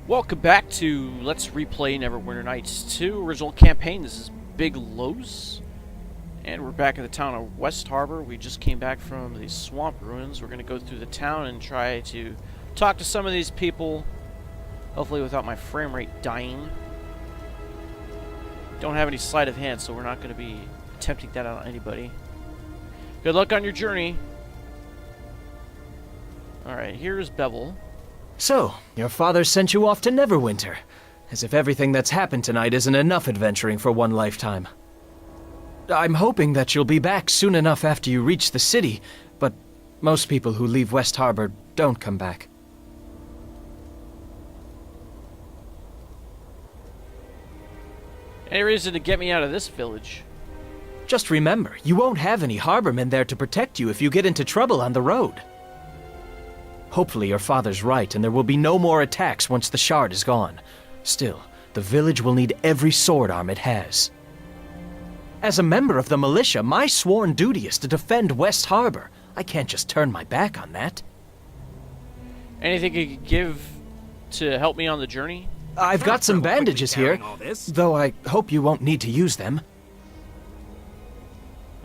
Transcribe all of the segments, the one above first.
Welcome back to Let's Replay Neverwinter Nights 2 original campaign. This is Big Los, and we're back in the town of West Harbor. We just came back from the swamp ruins. We're going to go through the town and try to talk to some of these people, hopefully without my frame rate dying. Don't have any sleight of hand, so we're not going to be attempting that on anybody. Good luck on your journey. Alright, here's Bevel. So, your father sent you off to Neverwinter, as if everything that's happened tonight isn't enough adventuring for one lifetime. I'm hoping that you'll be back soon enough after you reach the city, but most people who leave West Harbor don't come back. Any reason to get me out of this village? Just remember, you won't have any harbormen there to protect you if you get into trouble on the road. Hopefully your father's right, and there will be no more attacks once the shard is gone. Still, the village will need every sword arm it has. As a member of the militia, my sworn duty is to defend West Harbor. I can't just turn my back on that. Anything you could give to help me on the journey? I've got some bandages here, though I hope you won't need to use them.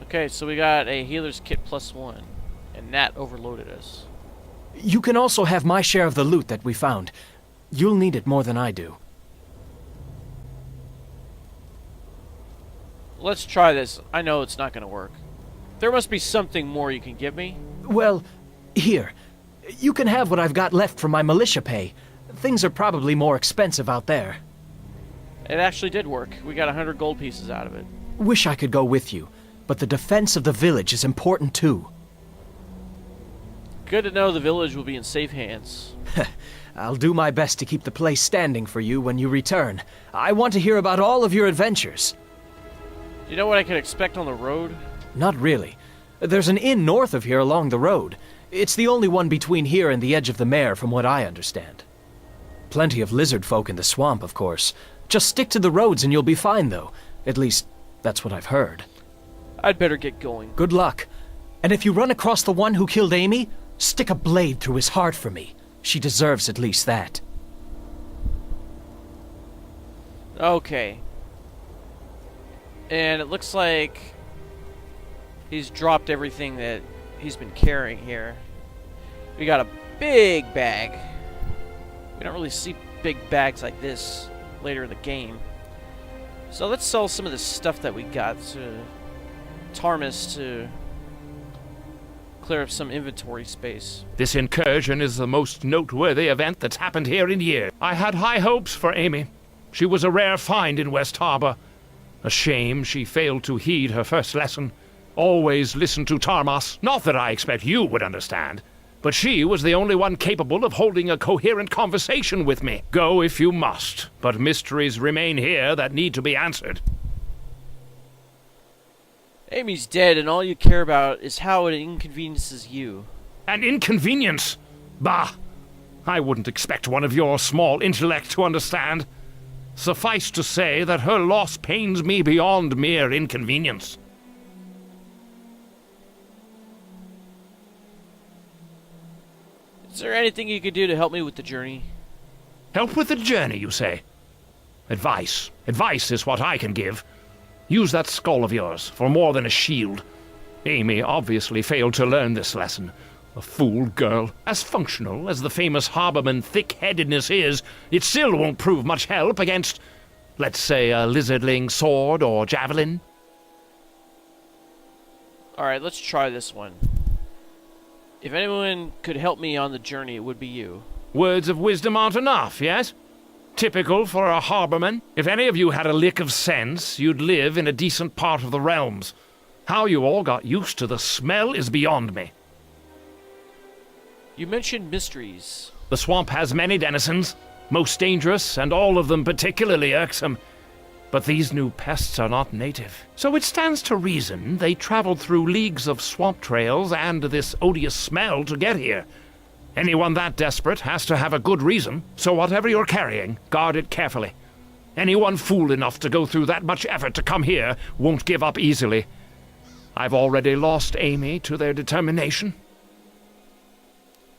Okay, so we got a healer's kit +1, and that overloaded us. You can also have my share of the loot that we found. You'll need it more than I do. Let's try this. I know it's not going to work. There must be something more you can give me. Well, here. You can have what I've got left from my militia pay. Things are probably more expensive out there. It actually did work. We got 100 gold pieces out of it. Wish I could go with you, but the defense of the village is important too. Good to know the village will be in safe hands. I'll do my best to keep the place standing for you when you return. I want to hear about all of your adventures. Do you know what I can expect on the road? Not really. There's an inn north of here along the road. It's the only one between here and the edge of the mare, from what I understand. Plenty of lizard folk in the swamp, of course. Just stick to the roads and you'll be fine, though. At least, that's what I've heard. I'd better get going. Good luck. And if you run across the one who killed Amy, stick a blade through his heart for me. She deserves at least that. Okay. And it looks like he's dropped everything that he's been carrying here. We got a big bag. We don't really see big bags like this later in the game. So let's sell some of the stuff that we got to Tarmus to clear up some inventory space. This incursion is the most noteworthy event that's happened here in years. I had high hopes for Amy. She was a rare find in West Harbor. A shame she failed to heed her first lesson. Always listen to Tarmus. Not that I expect you would understand, but she was the only one capable of holding a coherent conversation with me. Go if you must, but mysteries remain here that need to be answered. Amy's dead, and all you care about is how it inconveniences you. An inconvenience? Bah! I wouldn't expect one of your small intellect to understand. Suffice to say that her loss pains me beyond mere inconvenience. Is there anything you could do to help me with the journey? Help with the journey, you say? Advice. Advice is what I can give. Use that skull of yours for more than a shield. Amy obviously failed to learn this lesson. A fool girl. As functional as the famous harborman thick-headedness is, it still won't prove much help against, let's say, a lizardling sword or javelin. Alright, let's try this one. If anyone could help me on the journey, it would be you. Words of wisdom aren't enough, yes? Typical for a harborman. If any of you had a lick of sense, you'd live in a decent part of the realms. How you all got used to the smell is beyond me. You mentioned mysteries. The swamp has many denizens, most dangerous, and all of them particularly irksome. But these new pests are not native. So it stands to reason they traveled through leagues of swamp trails and this odious smell to get here. Anyone that desperate has to have a good reason, so whatever you're carrying, guard it carefully. Anyone fool enough to go through that much effort to come here won't give up easily. I've already lost Amy to their determination.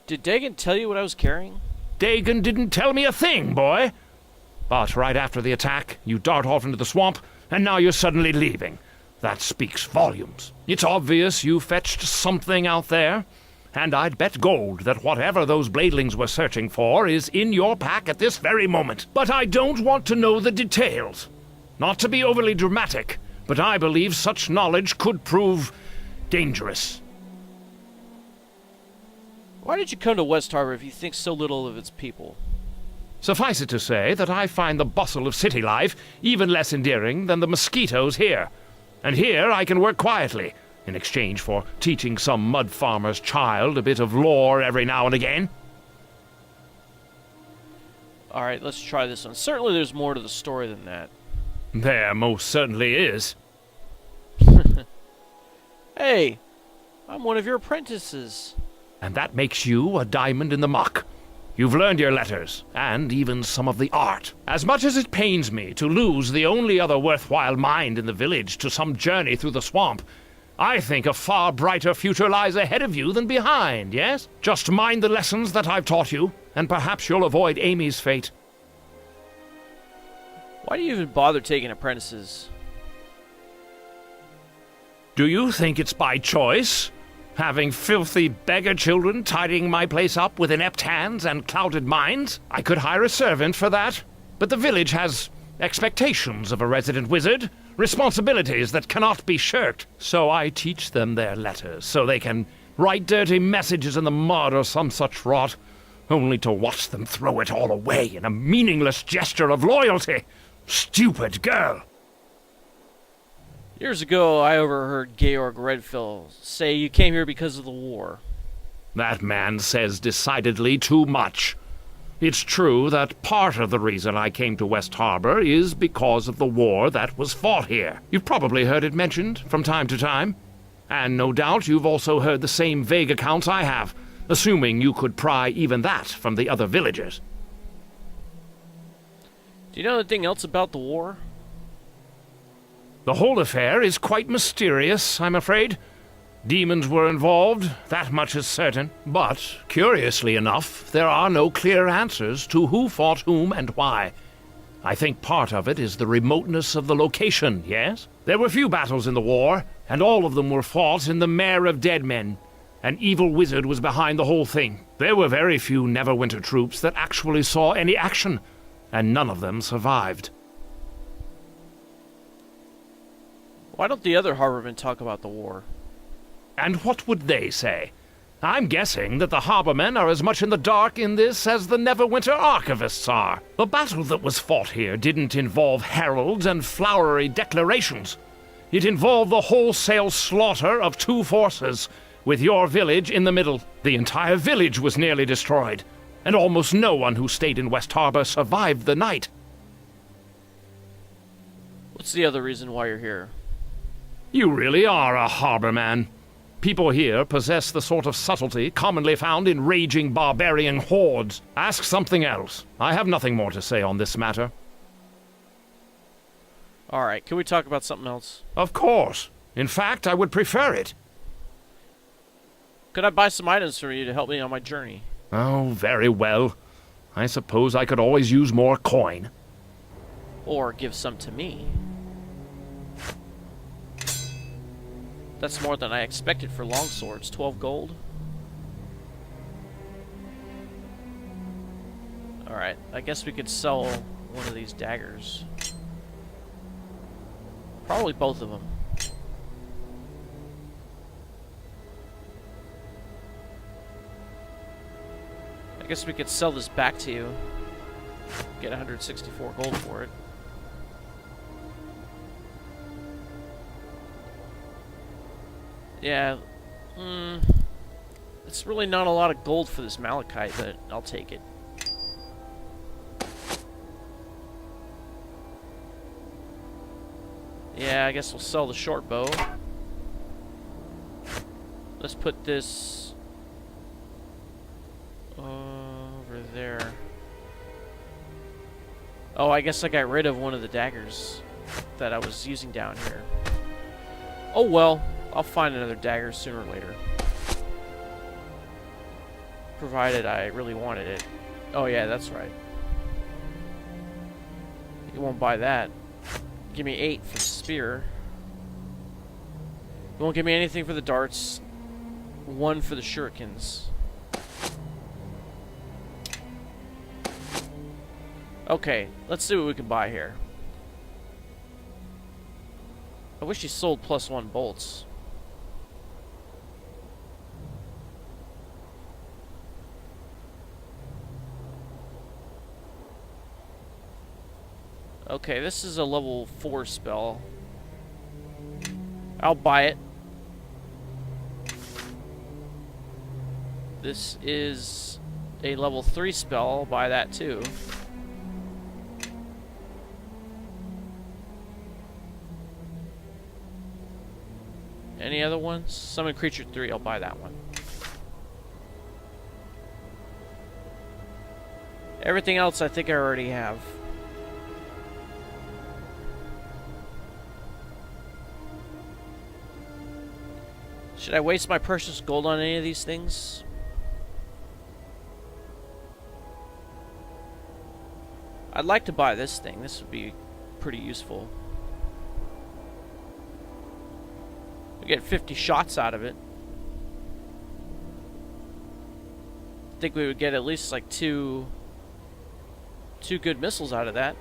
Did Dagan tell you what I was carrying? Dagon didn't tell me a thing, boy. But right after the attack, you dart off into the swamp, and now you're suddenly leaving. That speaks volumes. It's obvious you fetched something out there, and I'd bet gold that whatever those bladelings were searching for is in your pack at this very moment. But I don't want to know the details. Not to be overly dramatic, but I believe such knowledge could prove dangerous. Why did you come to West Harbor if you think so little of its people? Suffice it to say that I find the bustle of city life even less endearing than the mosquitoes here. And here I can work quietly, in exchange for teaching some mud farmer's child a bit of lore every now and again. Alright, let's try this one. Certainly there's more to the story than that. There most certainly is. Hey, I'm one of your apprentices. And that makes you a diamond in the muck. You've learned your letters, and even some of the art. As much as it pains me to lose the only other worthwhile mind in the village to some journey through the swamp, I think a far brighter future lies ahead of you than behind, yes? Just mind the lessons that I've taught you, and perhaps you'll avoid Amy's fate. Why do you even bother taking apprentices? Do you think it's by choice? Having filthy beggar children tidying my place up with inept hands and clouded minds? I could hire a servant for that, but the village has expectations of a resident wizard, responsibilities that cannot be shirked. So I teach them their letters, so they can write dirty messages in the mud or some such rot, only to watch them throw it all away in a meaningless gesture of loyalty. Stupid girl! Years ago, I overheard Georg Redfill say you came here because of the war. That man says decidedly too much. It's true that part of the reason I came to West Harbor is because of the war that was fought here. You've probably heard it mentioned from time to time. And no doubt you've also heard the same vague accounts I have, assuming you could pry even that from the other villagers. Do you know anything else about the war? The whole affair is quite mysterious, I'm afraid. Demons were involved, that much is certain. But, curiously enough, there are no clear answers to who fought whom and why. I think part of it is the remoteness of the location, yes? There were few battles in the war, and all of them were fought in the Mare of Dead Men. An evil wizard was behind the whole thing. There were very few Neverwinter troops that actually saw any action, and none of them survived. Why don't the other harbormen talk about the war? And what would they say? I'm guessing that the harbormen are as much in the dark in this as the Neverwinter archivists are. The battle that was fought here didn't involve heralds and flowery declarations. It involved the wholesale slaughter of two forces, with your village in the middle. The entire village was nearly destroyed, and almost no one who stayed in West Harbor survived the night. What's the other reason why you're here? You really are a harborman. People here possess the sort of subtlety commonly found in raging barbarian hordes. Ask something else. I have nothing more to say on this matter. Alright, can we talk about something else? Of course. In fact, I would prefer it. Could I buy some items from you to help me on my journey? Oh, very well. I suppose I could always use more coin. Or give some to me. That's more than I expected for longswords. 12 gold. Alright, I guess we could sell one of these daggers. Probably both of them. I guess we could sell this back to you. Get 164 gold for it. Yeah, it's really not a lot of gold for this malachite, but I'll take it. Yeah, I guess we'll sell the short bow. Let's put this over there. Oh, I guess I got rid of one of the daggers that I was using down here. Oh well. I'll find another dagger sooner or later. Provided I really wanted it. Oh yeah, that's right. You won't buy that. Give me 8 for the spear. You won't give me anything for the darts. 1 for the shurikens. Okay, let's see what we can buy here. I wish he sold +1 bolts. Okay, this is a level 4 spell. I'll buy it. This is a level 3 spell. I'll buy that too. Any other ones? Summon creature 3. I'll buy that one. Everything else I think I already have. Should I waste my precious gold on any of these things? I'd like to buy this thing. This would be pretty useful. We get 50 shots out of it. I think we would get at least like two good missiles out of that.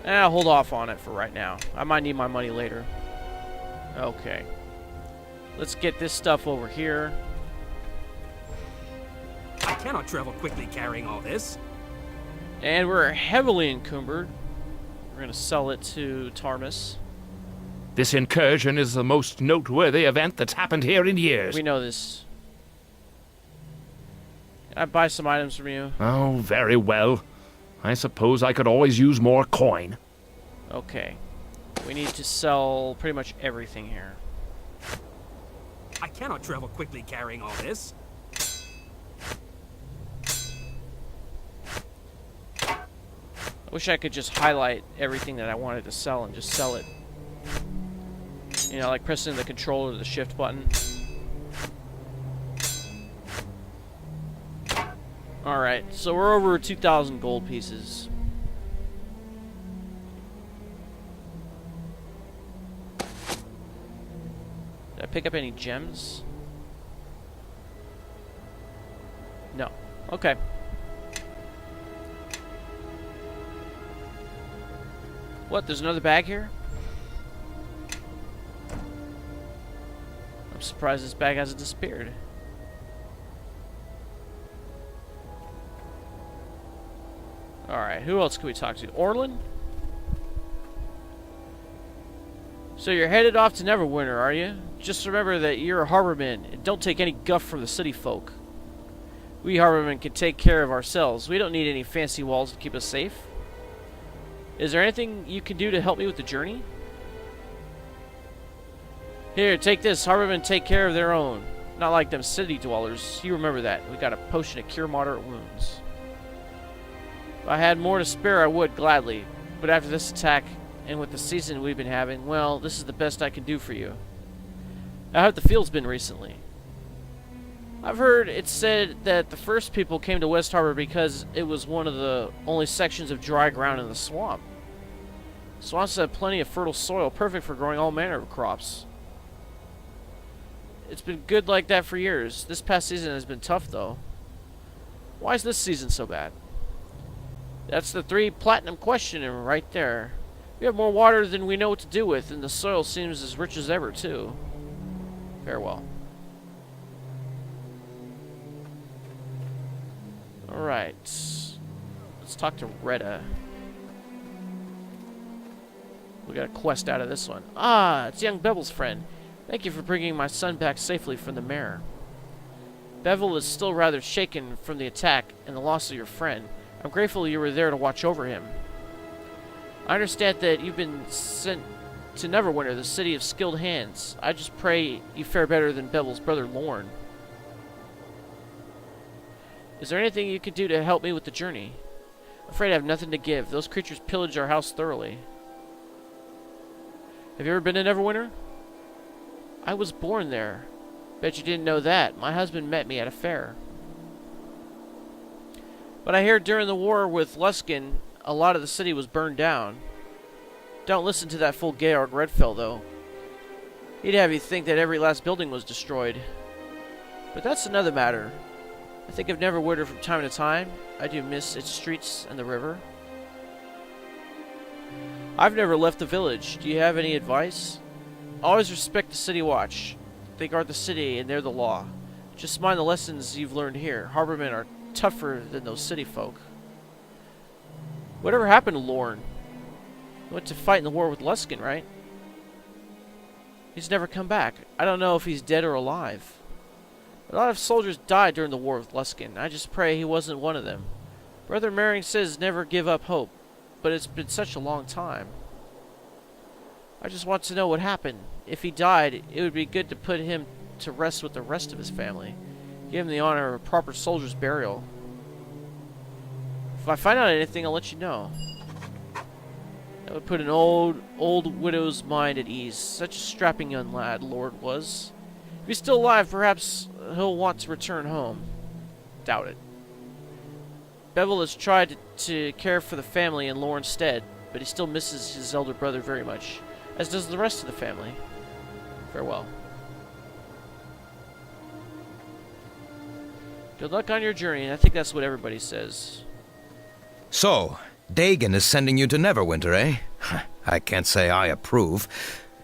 I'll hold off on it for right now. I might need my money later. Okay. Let's get this stuff over here. I cannot travel quickly carrying all this. And we're heavily encumbered. We're going to sell it to Tarmus. This incursion is the most noteworthy event that's happened here in years. We know this. Can I buy some items from you? Oh, very well. I suppose I could always use more coin. Okay. We need to sell pretty much everything here. I cannot travel quickly carrying all this. I wish I could just highlight everything that I wanted to sell and just sell it. You know, like pressing the control or the shift button. Alright, so we're over 2,000 gold pieces. Did I pick up any gems? No. Okay. What? There's another bag here? I'm surprised this bag hasn't disappeared. Alright, who else can we talk to? Orlin? So you're headed off to Neverwinter, are you? Just remember that you're a harborman, and don't take any guff from the city folk. We harbormen can take care of ourselves. We don't need any fancy walls to keep us safe. Is there anything you can do to help me with the journey? Here, take this. Harbormen take care of their own. Not like them city dwellers. You remember that. We got a potion to cure moderate wounds. If I had more to spare, I would, gladly. But after this attack, and with the season we've been having, well, this is the best I can do for you. How have the fields been recently? I've heard it said that the first people came to West Harbor because it was one of the only sections of dry ground in the swamp. Swamps have plenty of fertile soil, perfect for growing all manner of crops. It's been good like that for years. This past season has been tough, though. Why is this season so bad? That's the 3 platinum question right there. We have more water than we know what to do with, and the soil seems as rich as ever, too. Farewell. Alright. Let's talk to Retta. We got a quest out of this one. Ah, it's young Bevel's friend. Thank you for bringing my son back safely from the mare. Bevel is still rather shaken from the attack and the loss of your friend. I'm grateful you were there to watch over him. I understand that you've been sent to Neverwinter, the city of skilled hands. I just pray you fare better than Bevel's brother Lorne. Is there anything you can do to help me with the journey? I'm afraid I have nothing to give. Those creatures pillaged our house thoroughly. Have you ever been to Neverwinter? I was born there. Bet you didn't know that. My husband met me at a fair. But I hear during the war with Luskin, a lot of the city was burned down. Don't listen to that fool Georg Redfell, though. He'd have you think that every last building was destroyed. But that's another matter. I think of Neverwinter from time to time. I do miss its streets and the river. I've never left the village. Do you have any advice? Always respect the city watch. They guard the city and they're the law. Just mind the lessons you've learned here. Harbormen are tougher than those city folk. Whatever happened to Lorne? He went to fight in the war with Luskin, right? He's never come back. I don't know if he's dead or alive. A lot of soldiers died during the war with Luskin. I just pray he wasn't one of them. Brother Merring says never give up hope, but it's been such a long time. I just want to know what happened. If he died, it would be good to put him to rest with the rest of his family. Give him the honor of a proper soldier's burial. If I find out anything, I'll let you know. That would put an old widow's mind at ease. Such a strapping young lad, Lord was. If he's still alive, perhaps he'll want to return home. Doubt it. Bevel has tried to care for the family in Lorne's stead, but he still misses his elder brother very much, as does the rest of the family. Farewell. Good luck on your journey, and I think that's what everybody says. So, Dagon is sending you to Neverwinter, eh? I can't say I approve.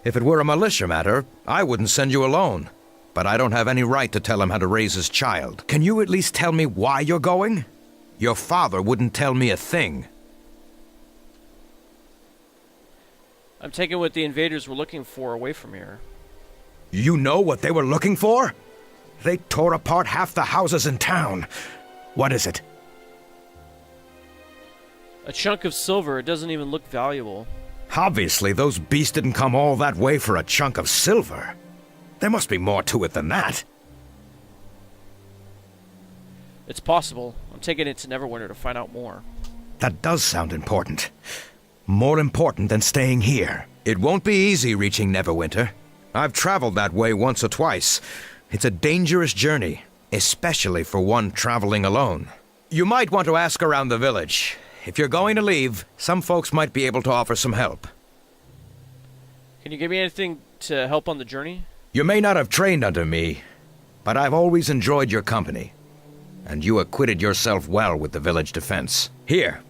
If it were a militia matter, I wouldn't send you alone. But I don't have any right to tell him how to raise his child. Can you at least tell me why you're going? Your father wouldn't tell me a thing. I'm taking what the invaders were looking for away from here. You know what they were looking for? They tore apart half the houses in town. What is it? A chunk of silver. It doesn't even look valuable. Obviously, those beasts didn't come all that way for a chunk of silver. There must be more to it than that. It's possible. I'm taking it to Neverwinter to find out more. That does sound important. More important than staying here. It won't be easy reaching Neverwinter. I've traveled that way once or twice. It's a dangerous journey, especially for one traveling alone. You might want to ask around the village. If you're going to leave, some folks might be able to offer some help. Can you give me anything to help on the journey? You may not have trained under me, but I've always enjoyed your company. And you acquitted yourself well with the village defense. Here,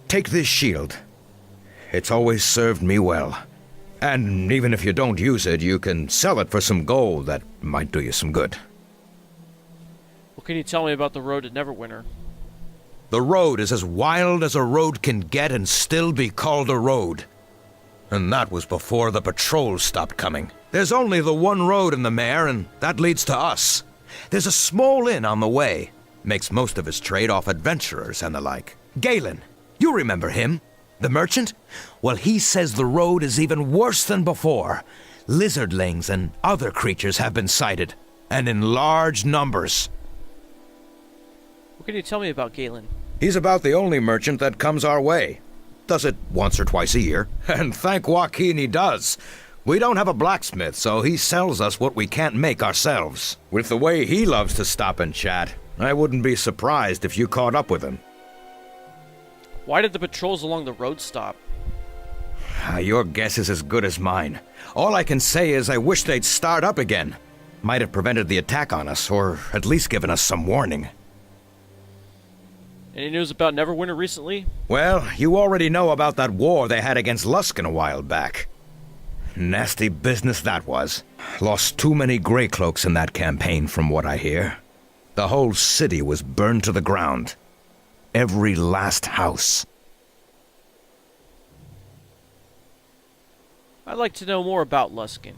take this shield. It's always served me well. And even if you don't use it, you can sell it for some gold that might do you some good. What can you tell me about the road to Neverwinter? The road is as wild as a road can get and still be called a road. And that was before the patrols stopped coming. There's only the one road in the mare, and that leads to us. There's a small inn on the way. Makes most of his trade off adventurers and the like. Galen, you remember him? The merchant? Well, he says the road is even worse than before. Lizardlings and other creatures have been sighted, and in large numbers. What can you tell me about Galen? He's about the only merchant that comes our way. Does it once or twice a year. And thank Joaquin he does. We don't have a blacksmith, so he sells us what we can't make ourselves. With the way he loves to stop and chat, I wouldn't be surprised if you caught up with him. Why did the patrols along the road stop? Your guess is as good as mine. All I can say is I wish they'd start up again. Might have prevented the attack on us, or at least given us some warning. Any news about Neverwinter recently? Well, you already know about that war they had against Luskin a while back. Nasty business that was. Lost too many Greycloaks in that campaign, from what I hear. The whole city was burned to the ground. Every last house. I'd like to know more about Luskin.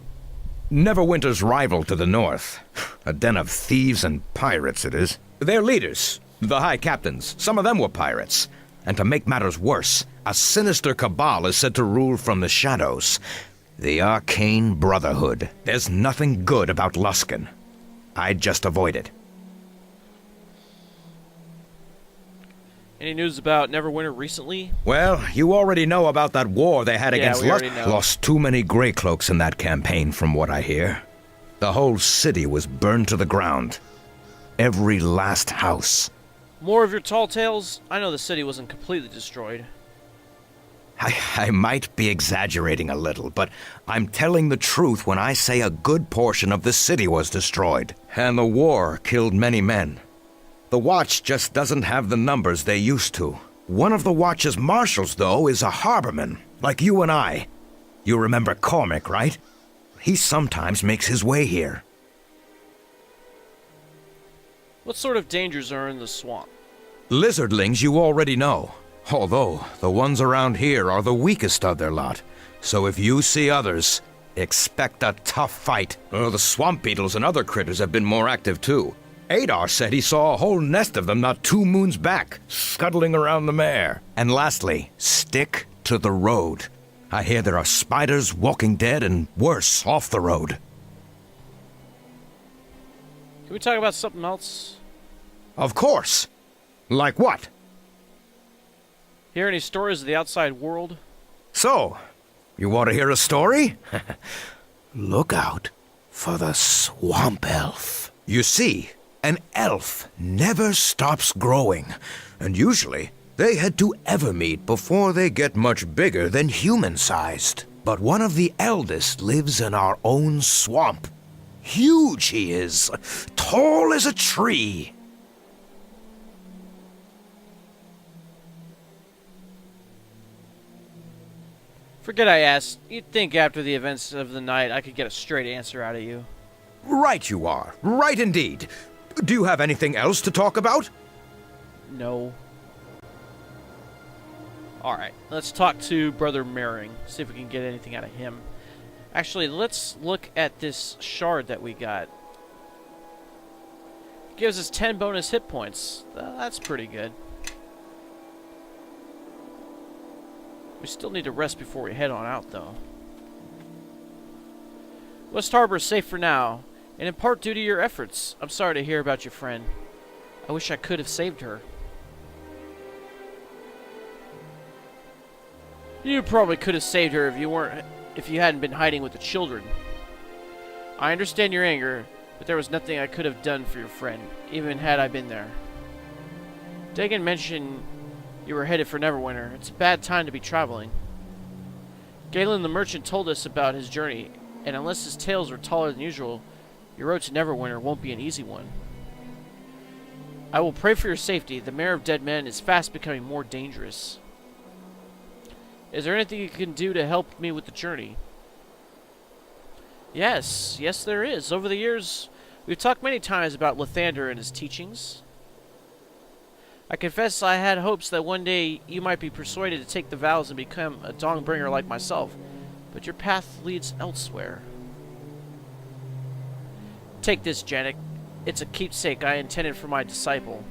Neverwinter's rival to the north. A den of thieves and pirates it is. Their leaders, the high captains, some of them were pirates. And to make matters worse, a sinister cabal is said to rule from the shadows. The Arcane Brotherhood. There's nothing good about Luskin. I'd just avoid it. Any news about Neverwinter recently? Well, you already know about that war they had against we already know. Lost too many Greycloaks in that campaign, from what I hear. The whole city was burned to the ground. Every last house. More of your tall tales? I know the city wasn't completely destroyed. I might be exaggerating a little, but I'm telling the truth when I say a good portion of the city was destroyed. And the war killed many men. The Watch just doesn't have the numbers they used to. One of the Watch's marshals, though, is a harborman, like you and I. You remember Cormac, right? He sometimes makes his way here. What sort of dangers are in the swamp? Lizardlings you already know. Although, the ones around here are the weakest of their lot. So if you see others, expect a tough fight. The swamp beetles and other critters have been more active too. Adar said he saw a whole nest of them not 2 moons back, scuttling around the mare. And lastly, stick to the road. I hear there are spiders, walking dead, and worse, off the road. Can we talk about something else? Of course. Like what? Hear any stories of the outside world? So, you want to hear a story? Look out for the swamp elf. You see, an elf never stops growing, and usually they head to Evermead before they get much bigger than human-sized. But one of the eldest lives in our own swamp. Huge he is, tall as a tree. Forget I asked. You'd think after the events of the night I could get a straight answer out of you. Right you are. Right indeed. Do you have anything else to talk about? No. Alright, let's talk to Brother Merring. See if we can get anything out of him. Actually, let's look at this shard that we got. Gives us 10 bonus hit points. That's pretty good. We still need to rest before we head on out, though. West Harbor is safe for now, and in part due to your efforts. I'm sorry to hear about your friend. I wish I could have saved her. You probably could have saved her if you hadn't been hiding with the children. I understand your anger, but there was nothing I could have done for your friend, even had I been there. Dagan mentioned you were headed for Neverwinter. It's a bad time to be traveling. Galen the merchant told us about his journey, and unless his tales are taller than usual, your road to Neverwinter won't be an easy one. I will pray for your safety. The Mare of Dead Men is fast becoming more dangerous. Is there anything you can do to help me with the journey? Yes, there is. Over the years, we've talked many times about Lathander and his teachings. I confess I had hopes that one day you might be persuaded to take the vows and become a Dawnbringer like myself, but your path leads elsewhere. Take this, Janek. It's a keepsake I intended for my disciple.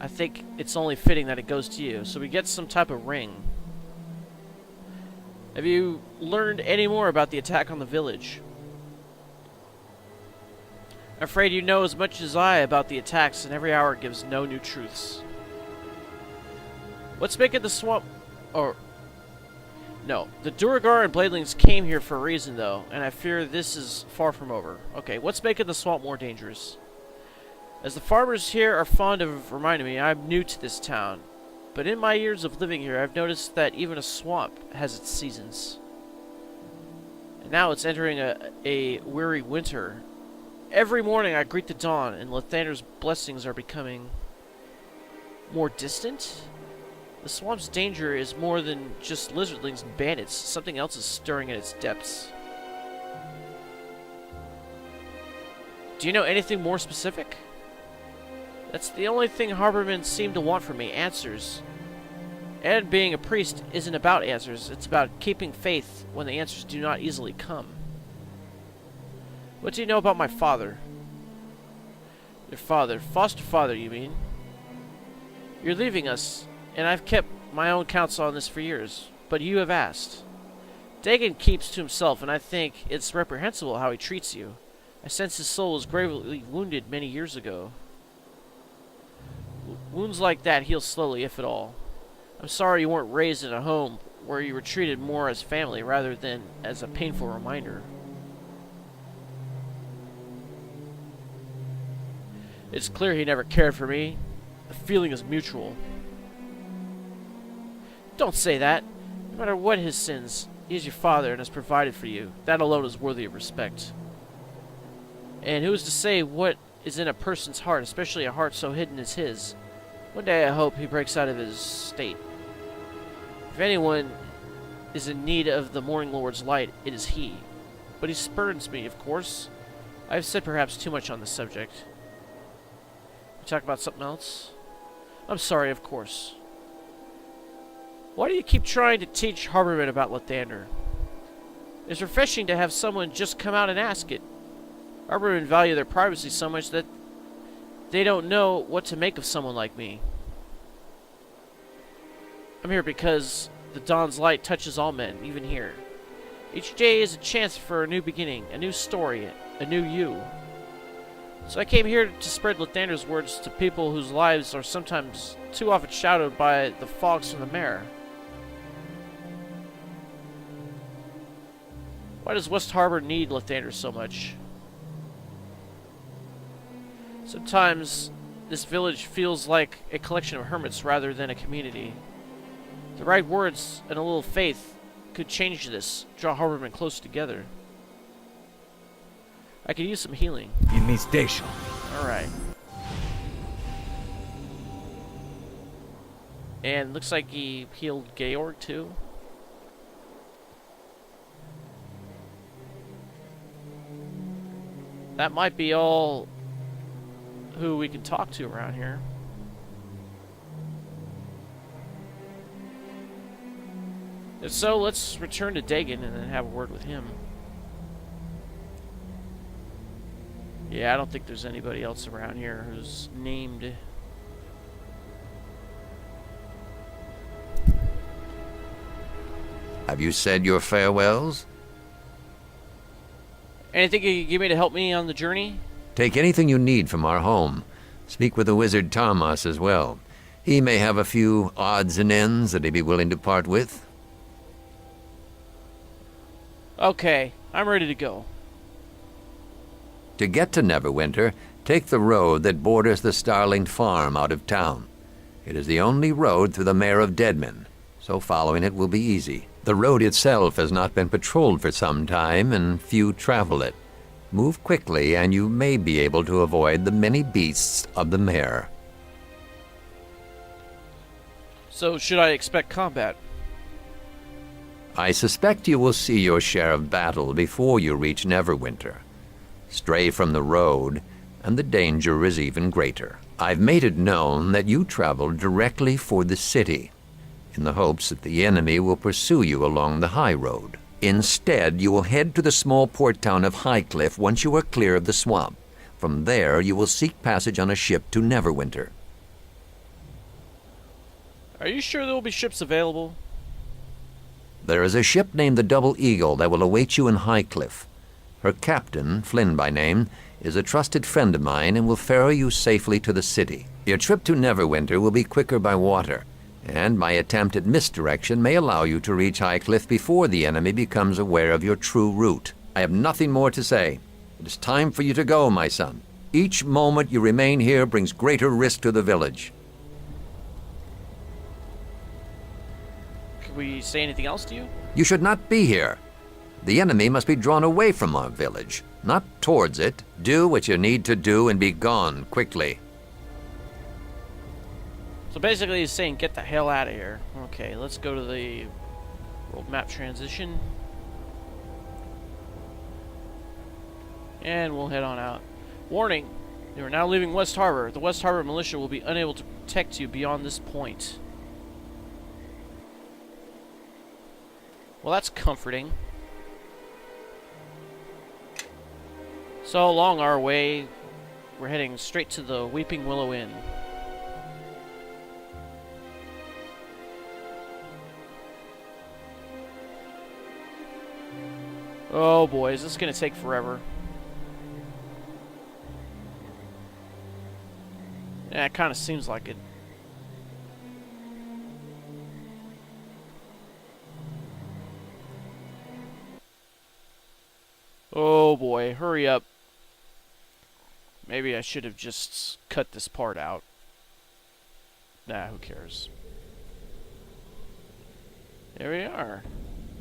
I think it's only fitting that it goes to you, so we get some type of ring. Have you learned any more about the attack on the village? I'm afraid you know as much as I about the attacks, and every hour gives no new truths. What's making the swamp... No, the Duragar and Bladelings came here for a reason, though, and I fear this is far from over. Okay, what's making the swamp more dangerous? As the farmers here are fond of reminding me, I'm new to this town. But in my years of living here, I've noticed that even a swamp has its seasons. And now it's entering a weary winter. Every morning I greet the dawn, and Lathander's blessings are becoming more distant. The swamp's danger is more than just lizardlings and bandits. Something else is stirring in its depths. Do you know anything more specific? That's the only thing Harbormen seem to want from me, answers. And being a priest isn't about answers, it's about keeping faith when the answers do not easily come. What do you know about my father? Your father, foster father, you mean? You're leaving us, and I've kept my own counsel on this for years, but you have asked. Dagan keeps to himself, and I think it's reprehensible how he treats you. I sense his soul was gravely wounded many years ago. Wounds like that heal slowly, if at all. I'm sorry you weren't raised in a home where you were treated more as family rather than as a painful reminder. It's clear he never cared for me. The feeling is mutual. Don't say that. No matter what his sins, he is your father and has provided for you. That alone is worthy of respect. And who is to say what is in a person's heart, especially a heart so hidden as his? One day I hope he breaks out of his state. If anyone is in need of the Morning Lord's light, it is he. But he spurns me, of course. I have said perhaps too much on this subject. We talk about something else? I'm sorry, of course. Why do you keep trying to teach Harbormen about Lathander? It's refreshing to have someone just come out and ask it. Harbormen value their privacy so much that they don't know what to make of someone like me. I'm here because the dawn's light touches all men, even here. Each day is a chance for a new beginning, a new story, a new you. So I came here to spread Lathander's words to people whose lives are sometimes too often shadowed by the fogs from the mare. Why does West Harbor need Lathander so much? Sometimes this village feels like a collection of hermits rather than a community. The right words and a little faith could change this, draw Harbormen close together. I could use some healing. In my station. Alright. And looks like he healed Georg too. That might be all who we can talk to around here. If so, let's return to Dagon and then have a word with him. Yeah, I don't think there's anybody else around here who's named. Have you said your farewells? Anything you can give me to help me on the journey? Take anything you need from our home. Speak with the wizard Tarmas as well. He may have a few odds and ends that he'd be willing to part with. Okay, I'm ready to go. To get to Neverwinter, take the road that borders the Starling Farm out of town. It is the only road through the Mare of Deadmen, so following it will be easy. The road itself has not been patrolled for some time, and few travel it. Move quickly, and you may be able to avoid the many beasts of the mare. So, should I expect combat? I suspect you will see your share of battle before you reach Neverwinter. Stray from the road, and the danger is even greater. I've made it known that you travel directly for the city, in the hopes that the enemy will pursue you along the high road. Instead, you will head to the small port town of Highcliff once you are clear of the swamp. From there, you will seek passage on a ship to Neverwinter. Are you sure there will be ships available? There is a ship named the Double Eagle that will await you in Highcliff. Her captain, Flynn by name, is a trusted friend of mine and will ferry you safely to the city. Your trip to Neverwinter will be quicker by water, and my attempt at misdirection may allow you to reach Highcliff before the enemy becomes aware of your true route. I have nothing more to say. It is time for you to go, my son. Each moment you remain here brings greater risk to the village. Can we say anything else to you? You should not be here. The enemy must be drawn away from our village, not towards it. Do what you need to do and be gone quickly. So basically he's saying get the hell out of here. Okay, let's go to the world map transition. And we'll head on out. Warning, you are now leaving West Harbor. The West Harbor militia will be unable to protect you beyond this point. Well, that's comforting. So along our way, we're heading straight to the Weeping Willow Inn. Oh boy, is this gonna take forever. Yeah, it kinda seems like it. Oh boy, hurry up. Maybe I should have just cut this part out. Nah, who cares? There we are.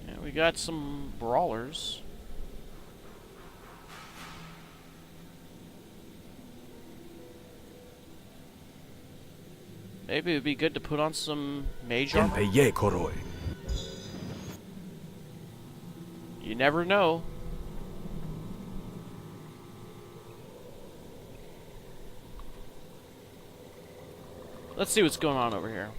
And we got some brawlers. Maybe it would be good to put on some mage armor. You never know. Let's see what's going on over here.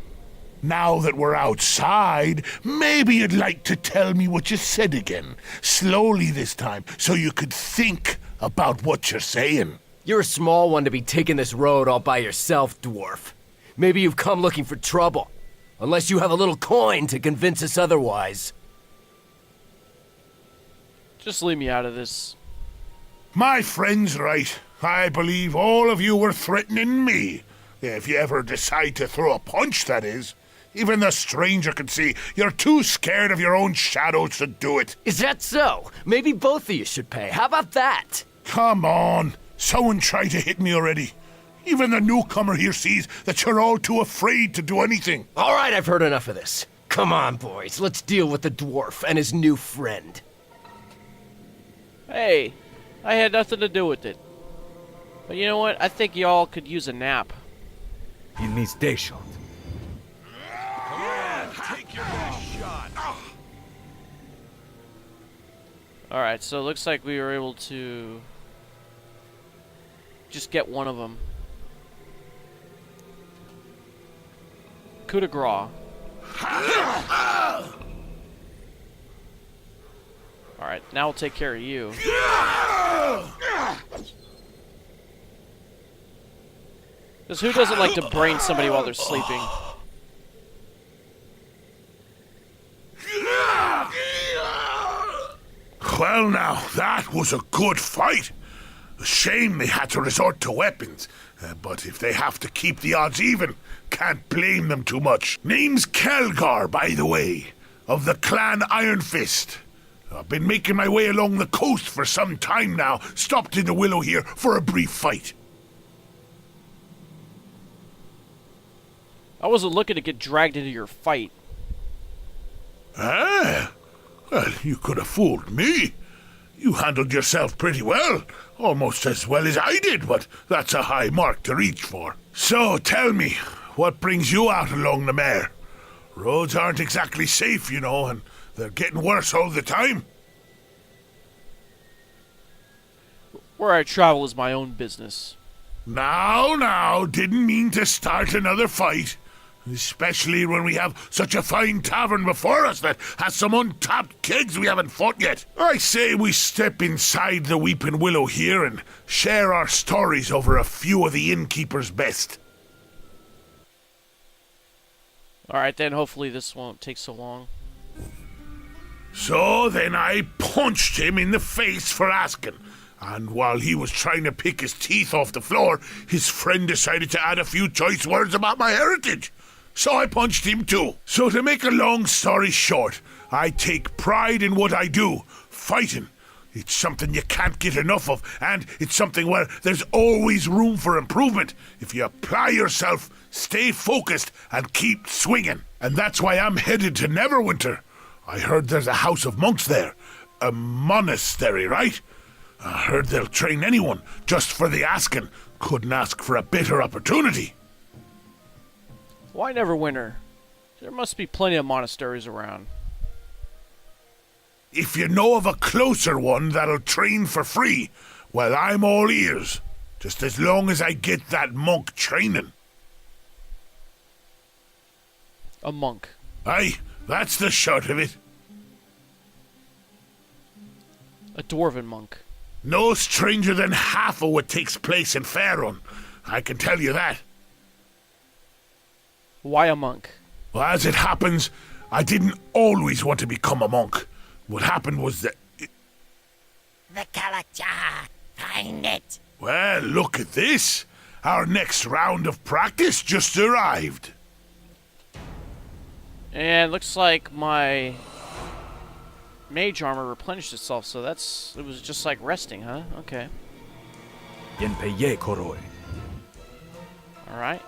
Now that we're outside, maybe you'd like to tell me what you said again. Slowly this time, so you could think about what you're saying. You're a small one to be taking this road all by yourself, dwarf. Maybe you've come looking for trouble. Unless you have a little coin to convince us otherwise. Just leave me out of this. My friend's right. I believe all of you were threatening me. If you ever decide to throw a punch, that is. Even the stranger can see you're too scared of your own shadows to do it. Is that so? Maybe both of you should pay. How about that? Come on. Someone tried to hit me already. Even the newcomer here sees that you're all too afraid to do anything. All right, I've heard enough of this. Come on, boys. Let's deal with the dwarf and his new friend. Hey, I had nothing to do with it. But you know what? I think y'all could use a nap. Il needs day shot. Alright, so it looks like we were able to just get one of them. Coup de grace. Alright, now we'll take care of you. Because who doesn't like to brain somebody while they're sleeping? Well now, that was a good fight. A shame they had to resort to weapons. But if they have to keep the odds even, can't blame them too much. Name's Khelgar, by the way, of the clan Iron Fist. I've been making my way along the coast for some time now. Stopped in the Willow here for a brief fight. I wasn't looking to get dragged into your fight. Ah? Well, you could have fooled me. You handled yourself pretty well. Almost as well as I did, but that's a high mark to reach for. So, tell me, what brings you out along the mare? Roads aren't exactly safe, you know, and they're getting worse all the time. Where I travel is my own business. Now, didn't mean to start another fight. Especially when we have such a fine tavern before us that has some untapped kegs we haven't fought yet. I say we step inside the Weeping Willow here and share our stories over a few of the innkeeper's best. Alright then, hopefully this won't take so long. So then I punched him in the face for asking. And while he was trying to pick his teeth off the floor, his friend decided to add a few choice words about my heritage. So I punched him too. So to make a long story short, I take pride in what I do, fighting. It's something you can't get enough of, and it's something where there's always room for improvement if you apply yourself, stay focused, and keep swinging. And that's why I'm headed to Neverwinter. I heard there's a house of monks there. A monastery, right? I heard they'll train anyone just for the asking. Couldn't ask for a better opportunity. Why Neverwinter? There must be plenty of monasteries around. If you know of a closer one that'll train for free, well, I'm all ears. Just as long as I get that monk training. A monk. Aye, that's the short of it. A dwarven monk. No stranger than half of what takes place in Faerun. I can tell you that. Why a monk? Well, as it happens, I didn't always want to become a monk. What happened was that... The Kalach-Cha! Find it! Well, look at this. Our next round of practice just arrived. And looks like my mage armor replenished itself, so it was just like resting, huh? Okay. Yen peye koroi. Alright.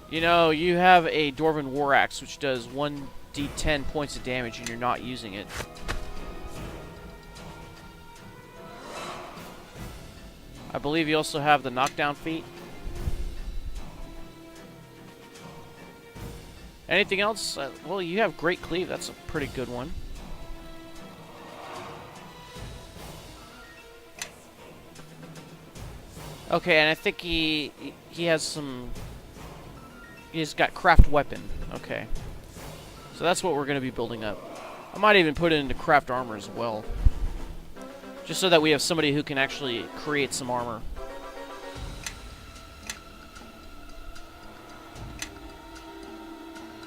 You know, you have a Dwarven War Axe, which does 1d10 points of damage, and you're not using it. I believe you also have the knockdown feat. Anything else? Well, you have Great Cleave. That's a pretty good one. Okay, and I think he has some... He's got craft weapon. Okay. So that's what we're going to be building up. I might even put it into craft armor as well. Just so that we have somebody who can actually create some armor.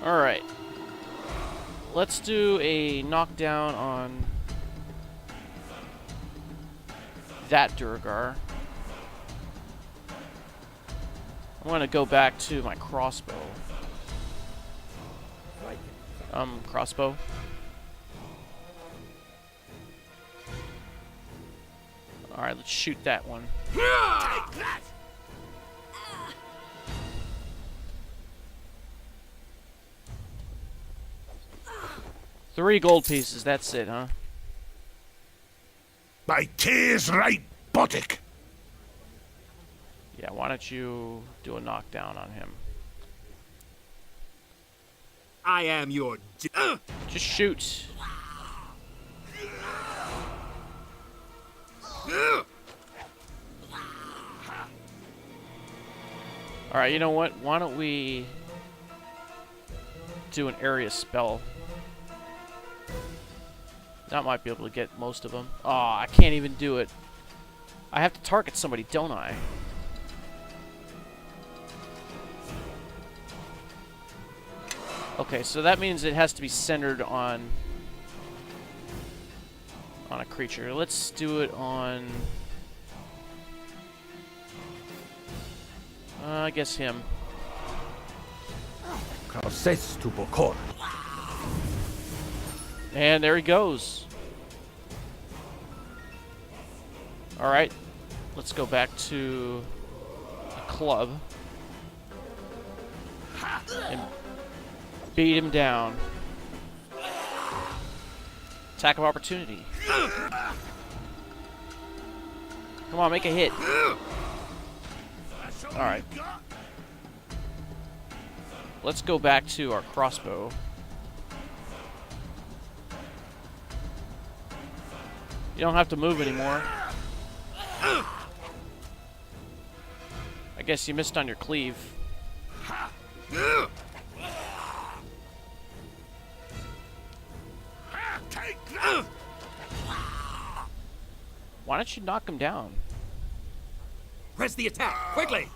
Alright. Let's do a knockdown on that Durgar. I'm going to go back to my crossbow. Crossbow. Alright, let's shoot that one. Take that! 3 gold pieces, that's it, huh? By tears right buttock. Yeah, why don't you do a knockdown on him? I am your... Just shoot. Alright, you know what? Why don't we do an area spell? That might be able to get most of them. Oh, I can't even do it. I have to target somebody, don't I? Okay, so that means it has to be centered on a creature. Let's do it on... I guess him. Kauses tu bokor. And there he goes. Alright. Let's go back to the club. And beat him down. Attack of opportunity. Come on, make a hit. Alright. Let's go back to our crossbow. You don't have to move anymore. I guess you missed on your cleave. Why don't you knock him down? Press the attack, quickly!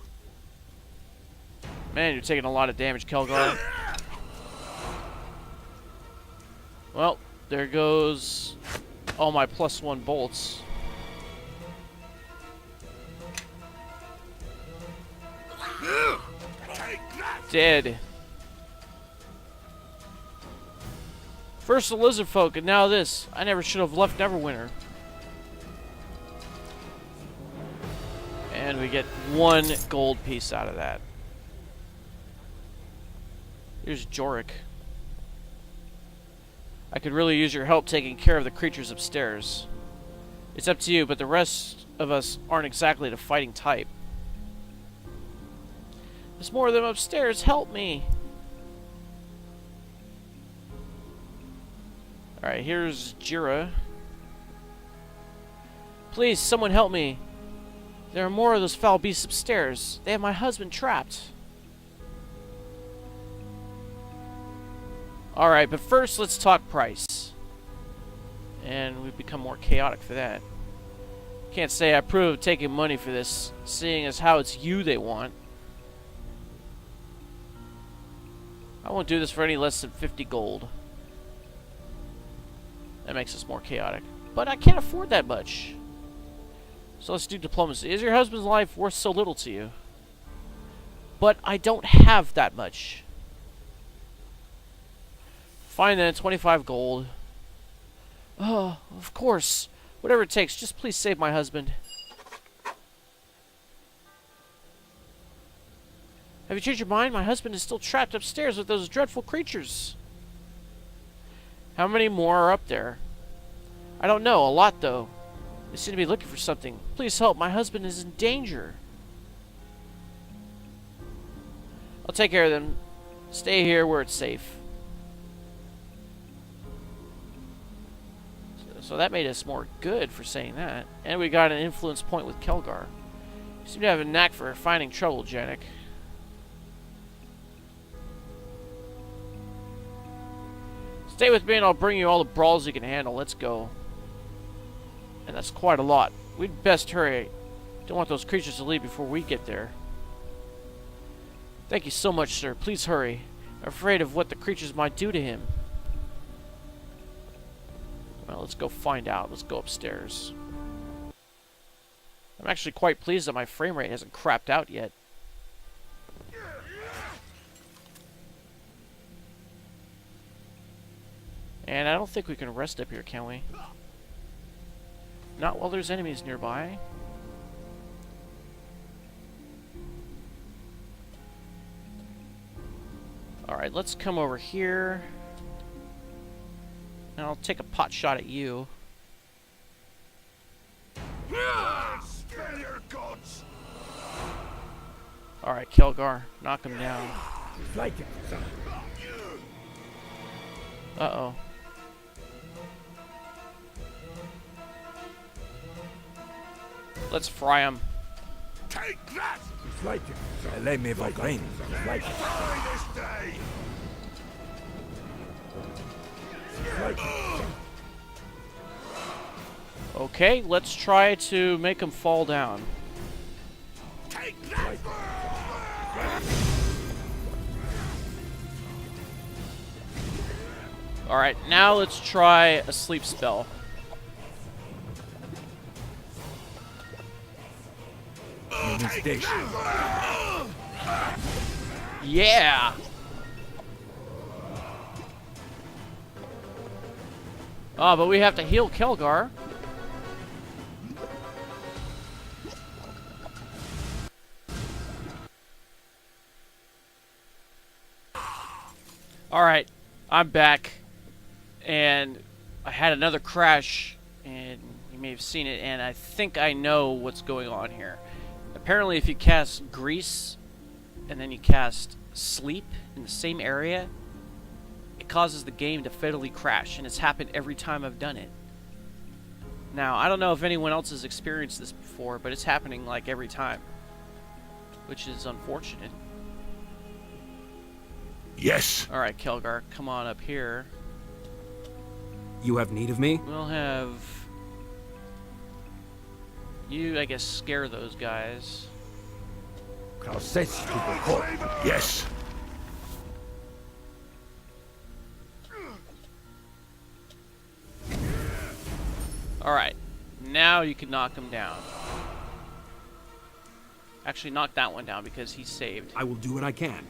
Man, you're taking a lot of damage, Khelgar. Well, there goes all my +1 bolts. Dead. First the lizard folk, and now this. I never should have left Neverwinter. And we get 1 gold piece out of that. Here's Jorik. I could really use your help taking care of the creatures upstairs. It's up to you, but the rest of us aren't exactly the fighting type. There's more of them upstairs. Help me. Alright, here's Jira. Please, someone help me. There are more of those foul beasts upstairs. They have my husband trapped. Alright, but first let's talk price. And we've become more chaotic for that. Can't say I approve of taking money for this, seeing as how it's you they want. I won't do this for any less than 50 gold. That makes us more chaotic. But I can't afford that much. So let's do diplomacy. Is your husband's life worth so little to you? But I don't have that much. Fine then, 25 gold. Oh, of course. Whatever it takes, just please save my husband. Have you changed your mind? My husband is still trapped upstairs with those dreadful creatures. How many more are up there? I don't know. A lot, though. They seem to be looking for something. Please help. My husband is in danger. I'll take care of them. Stay here where it's safe. So that made us more good for saying that. And we got an influence point with Khelgar. You seem to have a knack for finding trouble, Janik. Stay with me and I'll bring you all the brawls you can handle. Let's go. And that's quite a lot. We'd best hurry. Don't want those creatures to leave before we get there. Thank you so much, sir. Please hurry. I'm afraid of what the creatures might do to him. Well, let's go find out. Let's go upstairs. I'm actually quite pleased that my frame rate hasn't crapped out yet. And I don't think we can rest up here, can we? Not while there's enemies nearby. Alright, let's come over here. And I'll take a pot shot at you. Alright, Khelgar, knock him down. Uh-oh. Let's fry him. Take that! Let me grain. Okay, let's try to make him fall down. Take that! Alright, now let's try a sleep spell. Yeah! Oh, but we have to heal Khelgar. Alright, I'm back. And I had another crash, and you may have seen it, and I think I know what's going on here. Apparently, if you cast Grease, and then you cast Sleep in the same area, it causes the game to fatally crash, and it's happened every time I've done it. Now, I don't know if anyone else has experienced this before, but it's happening like every time, which is unfortunate. Yes. Alright, Khelgar, come on up here. You have need of me? We'll have you, I guess, scare those guys. Yes. Alright, now you can knock him down. Actually, knock that one down because he's saved. I will do what I can.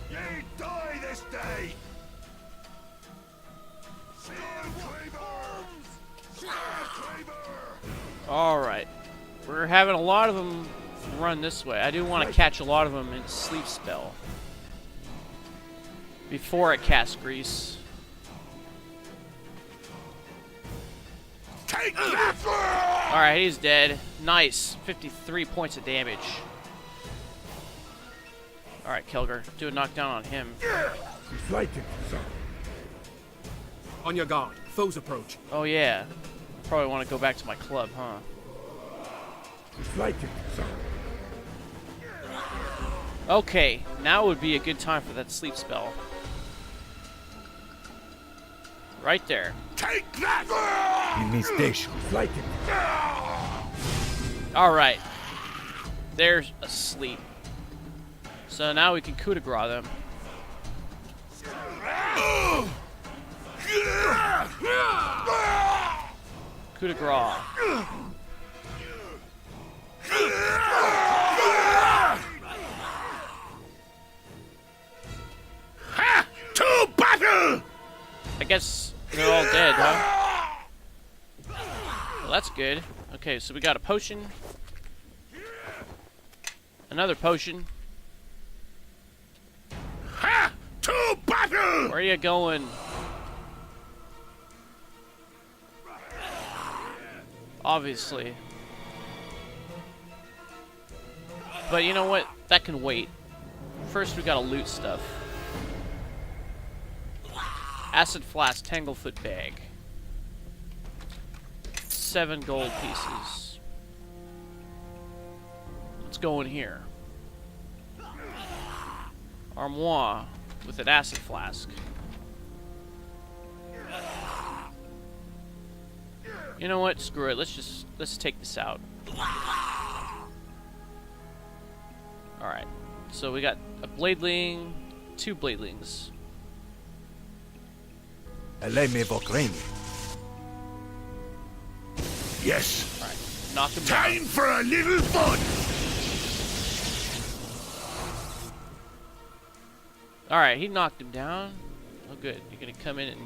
Ye die this day! Alright, we're having a lot of them run this way. I do want to catch a lot of them in sleep spell before it casts Grease. Take that! Alright, he's dead. Nice. 53 points of damage. Alright, Khelgar, do a knockdown on him. On your guard. Foes approach. Oh yeah. Probably want to go back to my club, huh? Okay, now would be a good time for that sleep spell. Right there. Take that! Alright. There's a sleep. So now we can coup de grace them. Coup de grace. guess they're all dead, huh? Well, that's good. Okay, so we got a potion. Another potion. Ha! To battle! Where are you going? Obviously. But you know what? That can wait. First, we gotta loot stuff. Acid flask, tanglefoot bag. 7 gold pieces. Let's go in here. Armoire with an acid flask. You know what? Screw it. Let's take this out. Alright. So we got a bladeling, 2 bladelings. Yes. Alright. Knock him Time down. for a little fun. Alright, he knocked him down. Oh good. You're gonna come in and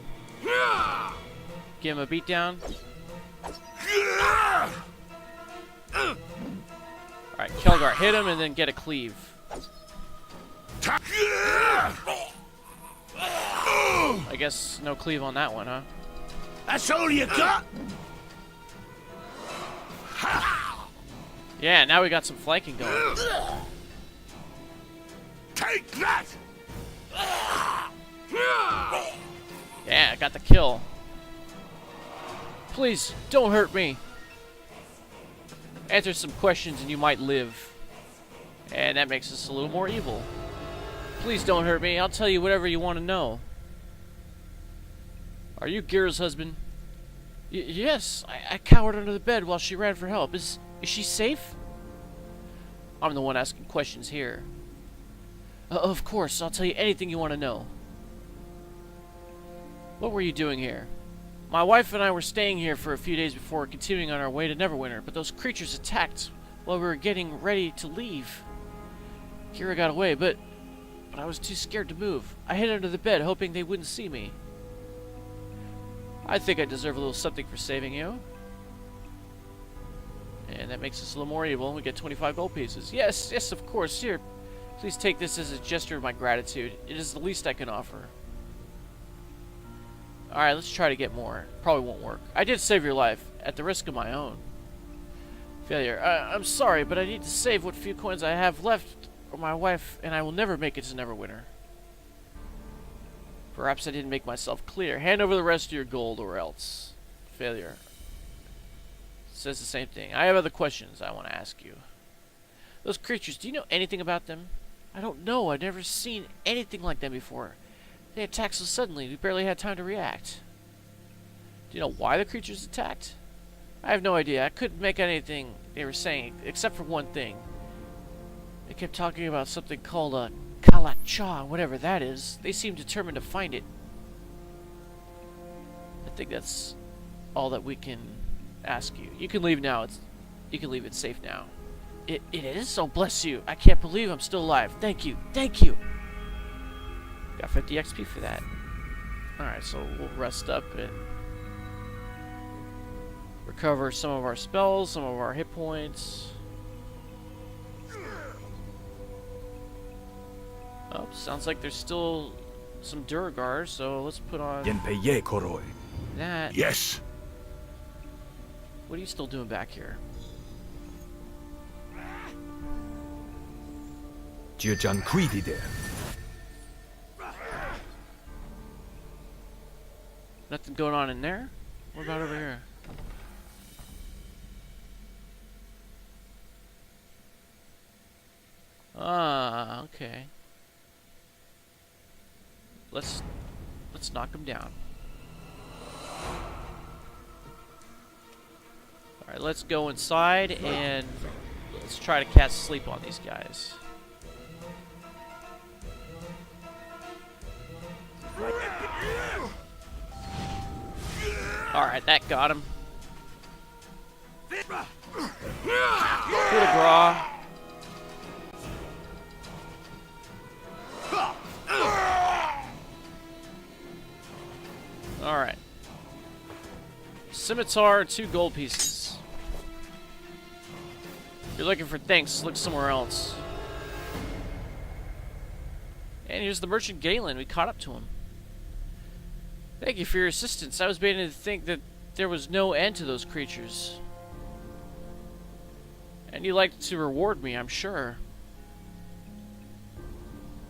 give him a beat down. Alright, Khelgar, hit him and then get a cleave. I guess no cleave on that one, huh? That's all you got? Yeah, now we got some flanking going. Take that! Yeah, I got the kill. Please, don't hurt me. Answer some questions and you might live. And that makes us a little more evil. Please don't hurt me. I'll tell you whatever you want to know. Are you Gira's husband? Yes. I cowered under the bed while she ran for help. Is she safe? I'm the one asking questions here. Of course. I'll tell you anything you want to know. What were you doing here? My wife and I were staying here for a few days before continuing on our way to Neverwinter, but those creatures attacked while we were getting ready to leave. Kira got away, but I was too scared to move. I hid under the bed, hoping they wouldn't see me. I think I deserve a little something for saving you. And that makes us a little more evil. We get 25 gold pieces. Yes, yes, of course. Here, please take this as a gesture of my gratitude. It is the least I can offer. Alright, let's try to get more. Probably won't work. I did save your life, at the risk of my own. Failure. I'm sorry, but I need to save what few coins I have left, or my wife and I will never make it to Neverwinter. Perhaps I didn't make myself clear. Hand over the rest of your gold, or else. Failure. Says the same thing. I have other questions I want to ask you. Those creatures, do you know anything about them? I don't know. I've never seen anything like them before. They attacked so suddenly, we barely had time to react. Do you know why the creatures attacked? I have no idea. I couldn't make anything they were saying, except for one thing. They kept talking about something called a Kalach-Cha, whatever that is. They seemed determined to find it. I think that's all that we can ask you. You can leave now. You can leave it safe now. It is? Oh, bless you. I can't believe I'm still alive. Thank you. Thank you. Got 50 XP for that. Alright, so we'll rest up and recover some of our spells, some of our hit points. Oh, sounds like there's still some Durgar, so let's put on that. Yes. What are you still doing back here? Nothing going on in there? What about over here? Ah, okay. Let's knock him down. Alright, let's go inside and let's try to cast sleep on these guys. Alright, that got him. Coup de grace. Alright. Scimitar, 2 gold pieces. If you're looking for things, look somewhere else. And here's the merchant Galen. We caught up to him. Thank you for your assistance. I was beginning to think that there was no end to those creatures. And you'd like to reward me, I'm sure.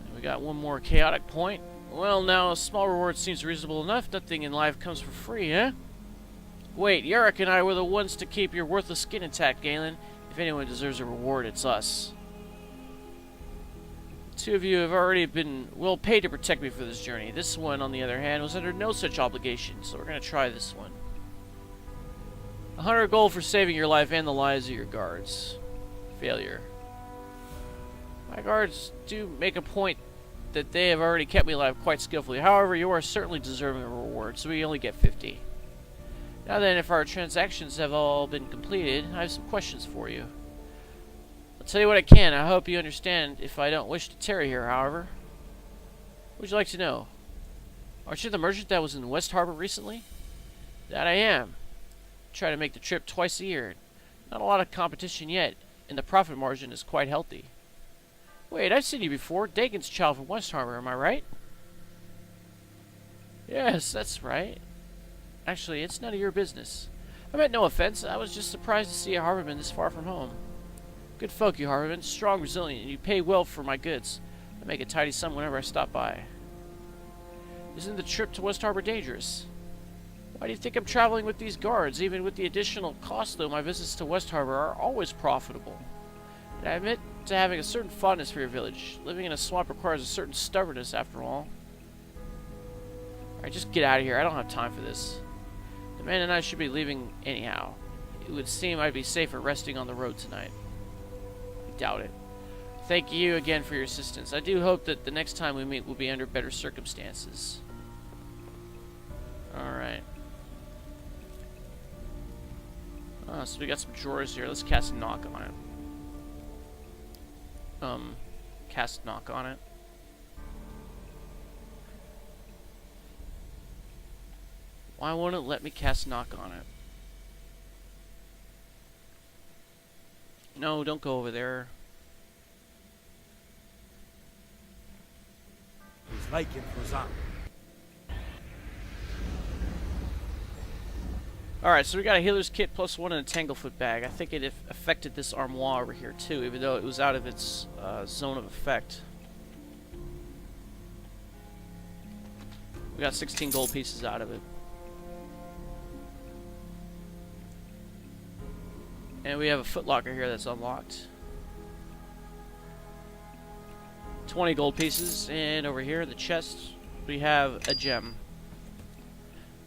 And we got one more chaotic point. Well, now, a small reward seems reasonable enough. Nothing in life comes for free, eh? Wait, Yarrick and I were the ones to keep your worthless skin intact, Galen. If anyone deserves a reward, it's us. The 2 of you have already been well paid to protect me for this journey. This one, on the other hand, was under no such obligation, so we're going to try this one. 100 gold for saving your life and the lives of your guards. Failure. My guards do make a point that they have already kept me alive quite skillfully. However, you are certainly deserving of a reward, so we only get 50. Now then, if our transactions have all been completed, I have some questions for you. I'll tell you what I can. I hope you understand if I don't wish to tarry here, however. What would you like to know? Aren't you the merchant that was in West Harbor recently? That I am. Try to make the trip twice a year. Not a lot of competition yet, and the profit margin is quite healthy. Wait, I've seen you before. Dagon's child from West Harbor, am I right? Yes, that's right. Actually, it's none of your business. I meant no offense. I was just surprised to see a harborman this far from home. Good folk, you harbormen. Strong, resilient, and you pay well for my goods. I make a tidy sum whenever I stop by. Isn't the trip to West Harbor dangerous? Why do you think I'm traveling with these guards? Even with the additional cost, though, my visits to West Harbor are always profitable. And I admit to having a certain fondness for your village. Living in a swamp requires a certain stubbornness, after all. Alright, just get out of here. I don't have time for this. The man and I should be leaving anyhow. It would seem I'd be safer resting on the road tonight. I doubt it. Thank you again for your assistance. I do hope that the next time we meet will be under better circumstances. Alright. So we got some drawers here. Let's cast knock on it. Cast knock on it. Why won't it let me cast knock on it? No, don't go over there. He's liking Fuzan. Alright, so we got a healer's kit plus 1 and a tanglefoot bag. I think it affected this armoire over here too, even though it was out of its zone of effect. We got 16 gold pieces out of it. And we have a footlocker here that's unlocked. 20 gold pieces, and over here in the chest we have a gem.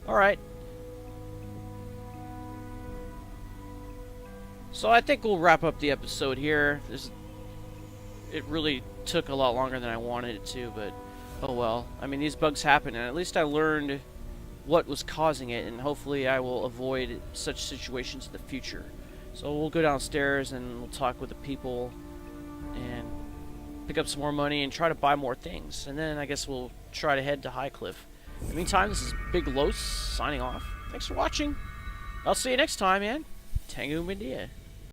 Alright. So I think we'll wrap up the episode here. It really took a lot longer than I wanted it to, but oh well. I mean, these bugs happen, and at least I learned what was causing it, and hopefully I will avoid such situations in the future. So we'll go downstairs and we'll talk with the people and pick up some more money and try to buy more things. And then I guess we'll try to head to Highcliff. In the meantime, this is Big Los signing off. Thanks for watching. I'll see you next time, man. Tangu Medea.